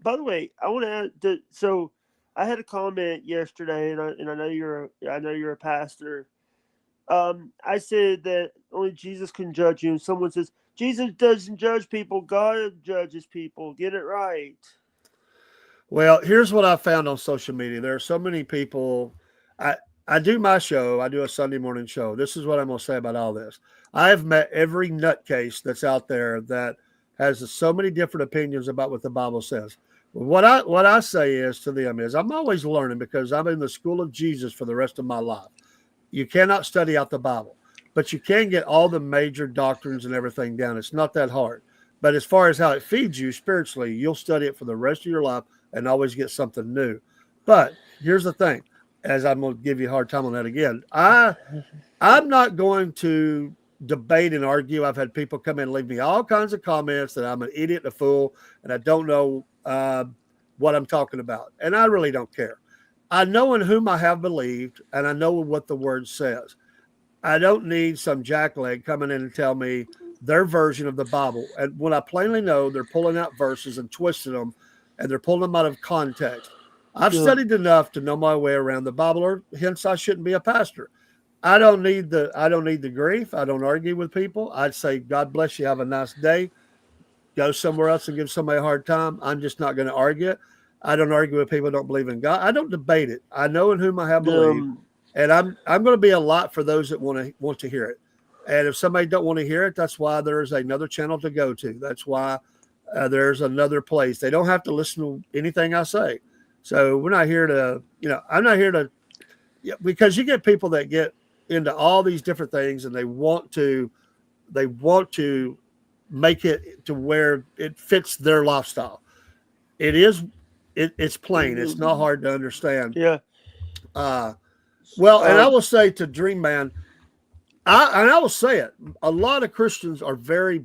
by the way, I want to add that. So I had a comment yesterday, and I know you're a pastor. I said that only Jesus can judge you, and someone says Jesus doesn't judge people, God judges people. Get it right. Well, here's what I found on social media. There are so many people. I I do my show. I do a Sunday morning show. This is what I'm going to say about all this. I have met every nutcase that's out there that has so many different opinions about what the Bible says. What I say is to them is I'm always learning because I'm in the school of Jesus for the rest of my life. You cannot study out the Bible, but you can get all the major doctrines and everything down. It's not that hard. But as far as how it feeds you spiritually, you'll study it for the rest of your life and always get something new. But here's the thing, as I'm going to give you a hard time on that again. I'm not going to debate and argue. I've had people come in and leave me all kinds of comments that I'm an idiot, a fool, and I don't know what I'm talking about. And I really don't care. I know in whom I have believed, and I know what the word says. I don't need some jackleg coming in and tell me their version of the Bible. And when I plainly know they're pulling out verses and twisting them, and they're pulling them out of context. I've Yeah. studied enough to know my way around the Bible, or hence I shouldn't be a pastor. I don't need the grief. I don't argue with people. I'd say, God bless you. Have a nice day. Go somewhere else and give somebody a hard time. I'm just not going to argue it. I don't argue with people who don't believe in God. I don't debate it. I know in whom I have believed, Um, and I'm going to be a lot for those that want to hear it. And if somebody don't want to hear it, that's why there's another channel to go to. That's why there's another place. They don't have to listen to anything I say. So we're not here to, I'm not here to, yeah, because you get people that get into all these different things and they want to make it to where it fits their lifestyle. It is it's plain. It's not hard to understand. yeah. Uh, well, and I Um, will say to Dream Man, I will say it. A lot of Christians are very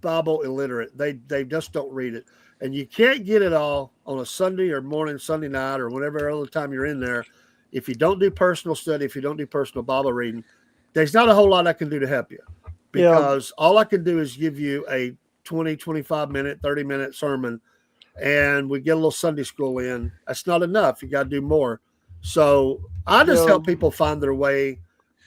Bible illiterate. They just don't read it, and you can't get it all on a Sunday or morning, Sunday night, or whatever other time you're in there. If you don't do personal study, if you don't do personal Bible reading, there's not a whole lot I can do to help you yeah. because all I can do is give you a 20, 25 minute, 30-minute sermon and we get a little Sunday school in. That's not enough. You got to do more. So I just Yeah. help people find their way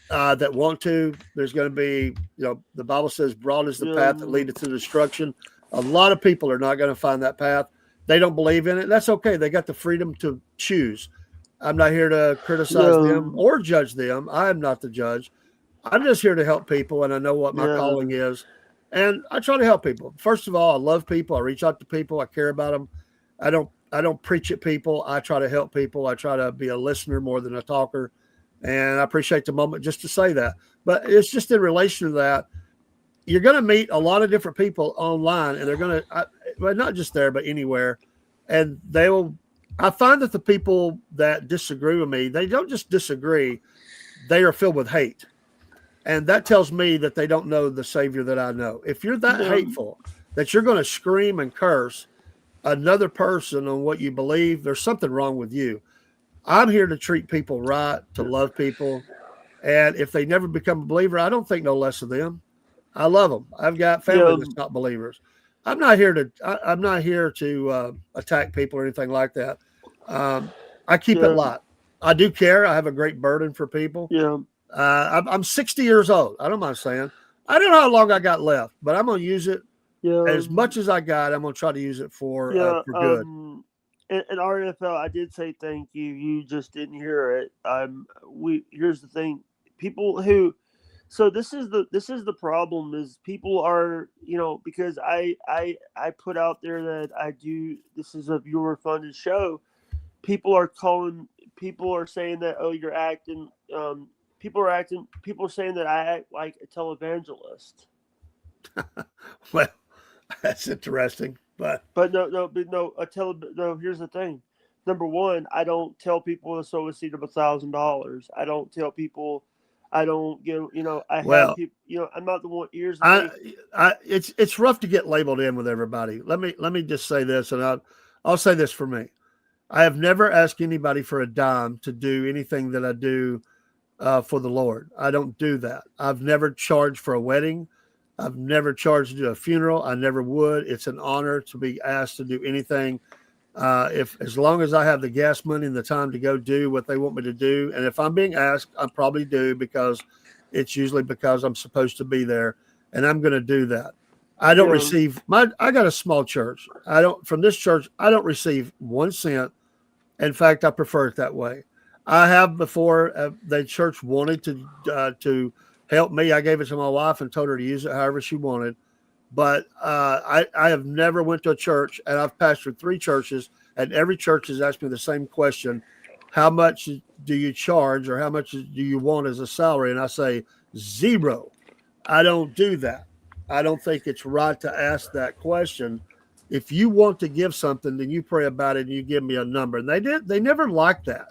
that want to. There's going to be, the Bible says, broad is the Yeah. path that leadeth to destruction. A lot of people are not going to find that path. They don't believe in it. That's okay. They got the freedom to choose. I'm not here to criticize them Yeah. or judge them. I am not the judge. I'm just here to help people, and I know what my Yeah. calling is. And I try to help people. First of all, I love people. I reach out to people. I care about them. I don't preach at people. I try to help people. I try to be a listener more than a talker. And I appreciate the moment just to say that. But it's just in relation to that. You're going to meet a lot of different people online, and they're going to, well, not just there, but anywhere. And they will. I find that the people that disagree with me, they don't just disagree; they are filled with hate. And that tells me that they don't know the Savior that I know. If you're that Yeah. hateful that you're going to scream and curse another person on what you believe, there's something wrong with you. I'm here to treat people right, to love people. And if they never become a believer, I don't think no less of them. I love them. I've got family Yeah. that's not believers. I'm not here to attack people or anything like that. I keep it Yeah. light. I do care. I have a great burden for people. Yeah. I'm 60 years old. I don't mind saying. I don't know how long I got left, but I'm going to use it Yeah. as much as I got. I'm going to try to use it Yeah. for good. And RFL, I did say thank you. You just didn't hear it. We here's the thing. People who So this is the problem is people are, because I put out there that I do, this is a viewer funded show. People are calling, people are saying that, oh, you're acting, people are saying that I act like a televangelist. Well, that's interesting, but No, here's the thing. Number one, I don't tell people to sow a seed of $1,000. I don't tell people. I don't give. I have well, people. I'm not the one. Here's the I, thing. it's rough to get labeled in with everybody. Let me just say this, and I'll say this for me. I have never asked anybody for a dime to do anything that I do for the Lord. I don't do that. I've never charged for a wedding. I've never charged to do a funeral. I never would. It's an honor to be asked to do anything. If as long as I have the gas money and the time to go do what they want me to do, and if I'm being asked, I probably do because it's usually because I'm supposed to be there, and I'm going to do that. I don't Yeah, receive my. I got a small church. I don't from this church. I don't receive 1 cent. In fact, I prefer it that way. I have before the church wanted to help me. I gave it to my wife and told her to use it however she wanted. But I have never went to a church, and I've pastored 3 churches, and every church has asked me the same question: how much do you charge, or how much do you want as a salary? And I say 0. I don't do that. I don't think it's right to ask that question. If you want to give something, then you pray about it and you give me a number. And they did. They never liked that.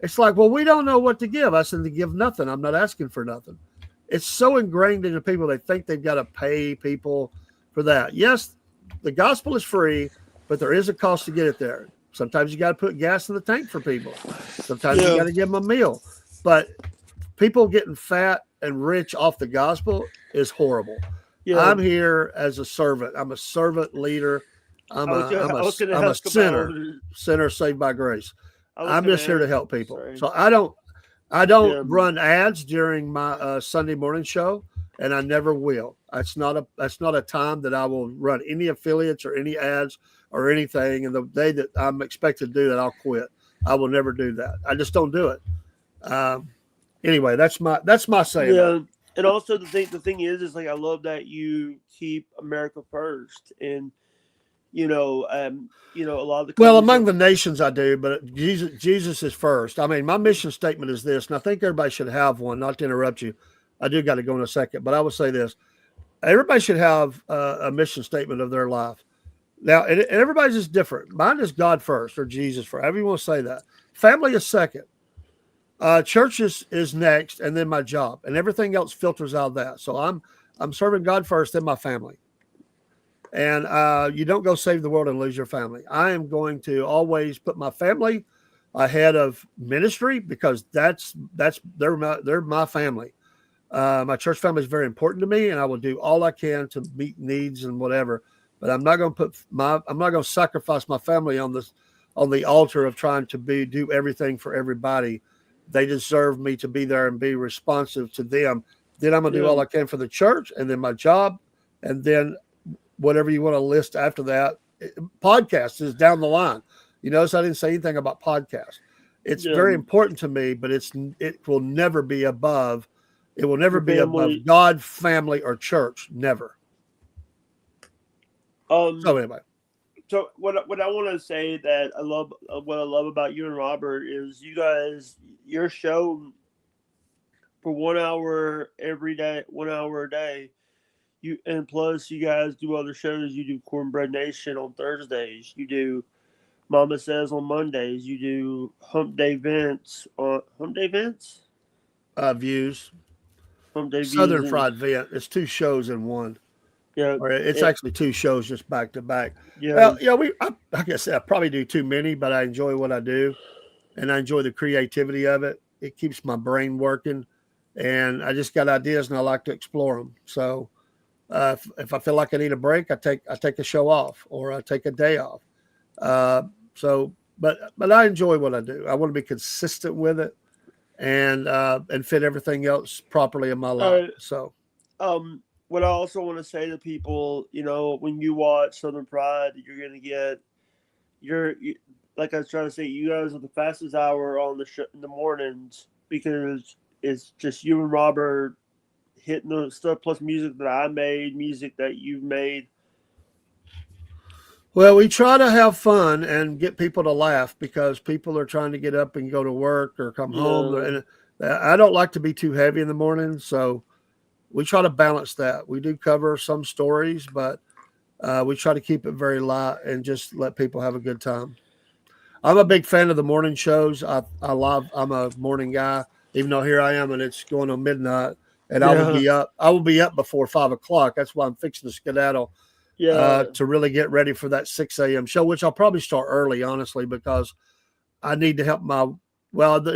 It's like, well, we don't know what to give. I said to give nothing. I'm not asking for nothing. It's so ingrained into people. They think they've got to pay people for that. Yes, the gospel is free, but there is a cost to get it there. Sometimes you got to put gas in the tank for people. Sometimes you yeah, got to give them a meal. But people getting fat and rich off the gospel is horrible. yeah. I'm here as a servant. I'm a servant leader. I'm I was a gonna, I'm a I was gonna I'm a ask about. sinner saved by grace. I was I'm gonna just here to ask. help people. Sorry. So I don't Yeah, run ads during my Sunday morning show, and I never will. That's not a time that I will run any affiliates or any ads or anything. And the day that I'm expected to do that, I'll quit. I will never do that. I just don't do it. Um, anyway, that's my say about yeah. And also the thing is like I love that you keep America first, and a lot of the Well, countries among that. the nations, I do, but Jesus is first. I mean, my mission statement is this, and I think everybody should have one. Not to interrupt you, I do got to go in a second, but I will say this: everybody should have a mission statement of their life. Now, and everybody's is different. Mine is God first or Jesus first, however you want to say that. Family is second. Church is next, and then my job, and everything else filters out of that. So I'm serving God first, then my family. And you don't go save the world and lose your family. I am going to always put my family ahead of ministry because they're my family. My church family is very important to me, and I will do all I can to meet needs and whatever. But I'm not going to sacrifice my family on the altar of trying to do everything for everybody. They deserve me to be there and be responsive to them. Then I'm going to do Yeah, all I can for the church, and then my job, and then whatever you want to list after that. Podcast is down the line. You notice I didn't say anything about podcast. It's yeah. very important to me, but it will never be above. It will never Your be above family. God, family, or church. Never. So Um. anyway, So what I want to say that I love, what I love about you and Robert is you guys, your show for 1 hour every day, 1 hour a day. You, and plus you guys do other shows. You do Cornbread Nation on Thursdays. You do Mama Says on Mondays. You do Hump Day Vince, views. Hump Day Views, Southern and Fried Vent. It's 2 shows in one, yeah, or it's it, actually 2 shows just back to back. yeah, Well, like I said, I probably do too many, but I enjoy what I do, and I enjoy the creativity of it. It keeps my brain working, and I just got ideas, and I like to explore them. So if I feel like I need a break, I take a show off or I take a day off. Uh, but I enjoy what I do. I want to be consistent with it and fit everything else properly in my life. uh, So what I also want to say to people, when you watch Southern Pride, you're gonna get you, like I was trying to say, you guys are the fastest hour on the in the mornings because it's just you and Robert hitting the stuff plus music that I made, music that you've made. Well, we try to have fun and get people to laugh because people are trying to get up and go to work or come home. Yeah, And I don't like to be too heavy in the morning. So we try to balance that. We do cover some stories, but we try to keep it very light and just let people have a good time. I'm a big fan of the morning shows. I'm a morning guy, even though here I am and it's going on midnight and I will yeah, be up. I will be up before 5 o'clock. That's why I'm fixing to skedaddle yeah, to really get ready for that 6 a.m. show, which I'll probably start early, honestly, because I need to help in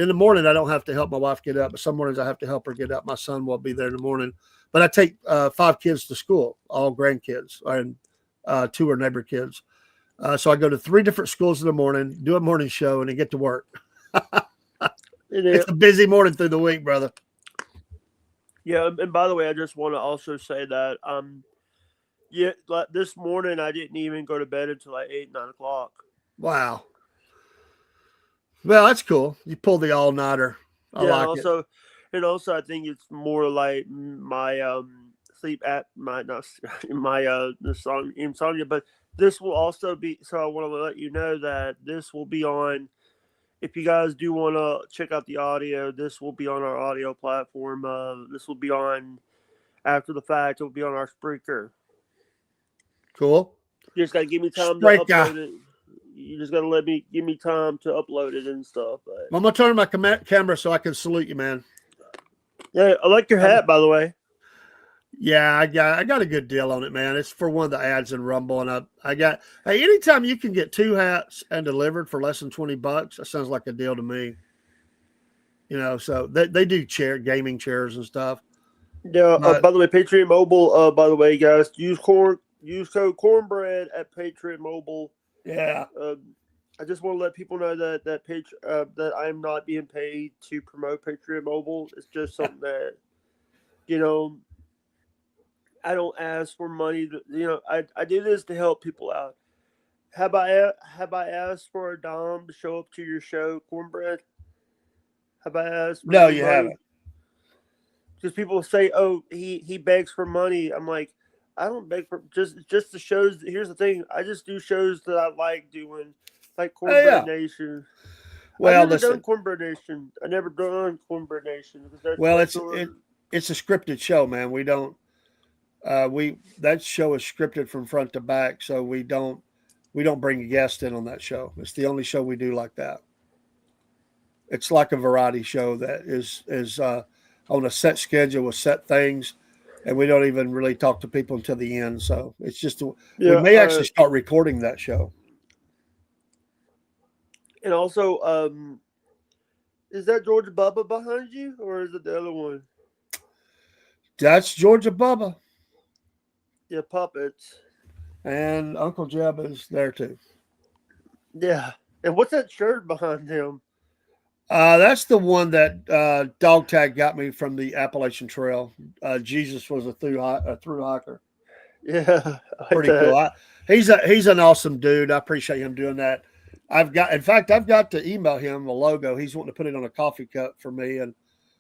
the morning, I don't have to help my wife get up, but some mornings I have to help her get up. My son will be there in the morning. But I take 5 kids to school, all grandkids, and 2 are neighbor kids. So I go to 3 different schools in the morning, do a morning show, and then get to work. It's a busy morning through the week, brother. yeah. And by the way, I just want to also say that yeah, like this morning I didn't even go to bed until like 8, 9 o'clock. Wow. Well, that's cool. You pulled the all nighter. I Yeah, like it. and also I think it's more like my sleep app, my not my insomnia, but this will also be. So I want to let you know that this will be on. If you guys do want to check out the audio, this will be on our audio platform. This will be on after the fact. It will be on our Spreaker. Cool. You just gotta give me time to Spreaker. upload it. You just gotta give me time to upload it and stuff. But I'm going to turn my camera so I can salute you, man. yeah, I like your hat, by the way. Yeah, I got a good deal on it, man. It's for one of the ads in Rumble, and I got hey, anytime you can get 2 hats and delivered for less than $20, that sounds like a deal to me. So they do gaming chairs and stuff. Yeah. But By the way, Patriot Mobile. By the way, guys, use code cornbread at Patriot Mobile. yeah, I just want to let people know that I am not being paid to promote Patriot Mobile. It's just something that you know I don't ask for money. I do this to help people out. Have I asked for a dom to show up to your show, cornbread? Have I asked for no, any you money? haven't. Because people say, "Oh, he begs for money." I'm like, I don't beg for just the shows. Here's the thing: I just do shows that I like doing, like Oh Cornbread yeah. Nation. I've Well, never done listen. Cornbread Nation. I never done Cornbread Nation because Well, that's sort of it's a scripted show, man. We don't we that show is scripted from front to back, so we don't bring a guest in on that show. It's the only show we do like that. It's like a variety show that is on a set schedule with set things, and we don't even really talk to people until the end. So it's just we yeah. may actually start recording that show. And also, is that Georgia Bubba behind you, or is it the other one? That's Georgia Bubba, Yeah, puppets. and Uncle Jeb is there too. Yeah. And what's that shirt behind him? That's the one that Dog Tag got me from the Appalachian Trail. Jesus was a through hiker. Yeah, I like Pretty cool. that. He's an awesome dude. I appreciate him doing that. In fact, I've got to email him the logo. He's wanting to put it on a coffee cup for me, and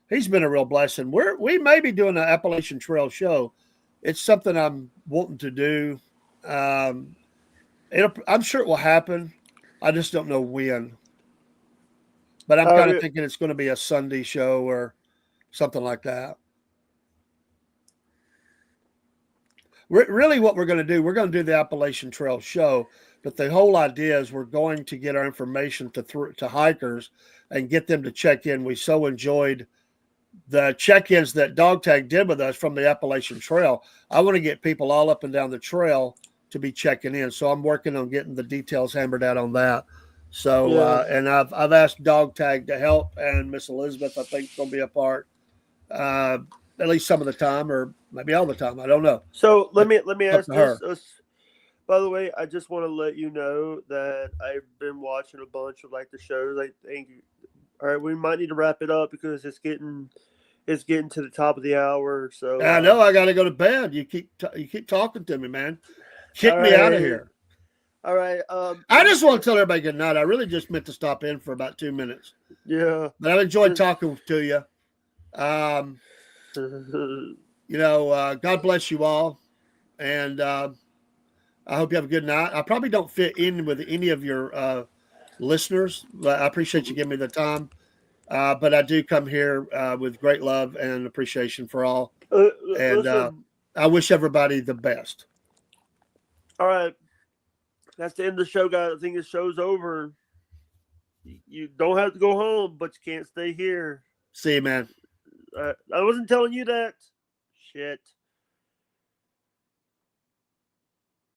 he's been a real blessing. We may be doing an Appalachian Trail show. It's something I'm wanting to do. Um, I'm sure it will happen. I just don't know when. But I'm kind of Uh, thinking it's going to be a Sunday show or something like that. Really, what we're going to do, we're going to do the Appalachian Trail show, but the whole idea is we're going to get our information to hikers and get them to check in. We so enjoyed the check-ins that Dog Tag did with us from the Appalachian Trail. I want to get people all up and down the trail to be checking in. So I'm working on getting the details hammered out on that. So yeah. and I've asked Dog Tag to help, and Miss Elizabeth I think is going to be a part at least some of the time, or maybe all the time. I don't know. So let But me up ask to this. her. By the way, I just want to let you know that I've been watching a bunch of like the shows. I think, all right, we might need to wrap it up because it's getting to the top of the hour. So, I know I got to go to bed. You keep talking to me, man. all Kick me out of right, here. all right. I just want to tell everybody good night. I really just meant to stop in for about 2 minutes, Yeah. but I've enjoyed talking to you. Um, God bless you all. And I hope you have a good night. I probably don't fit in with any of your listeners, but I appreciate you giving me the time. But I do come here with great love and appreciation for all. And Listen, I wish everybody the best. all right. That's the end of the show, guys. I think the show's over. You don't have to go home, but you can't stay here. See you, man. I wasn't telling you that. Shit.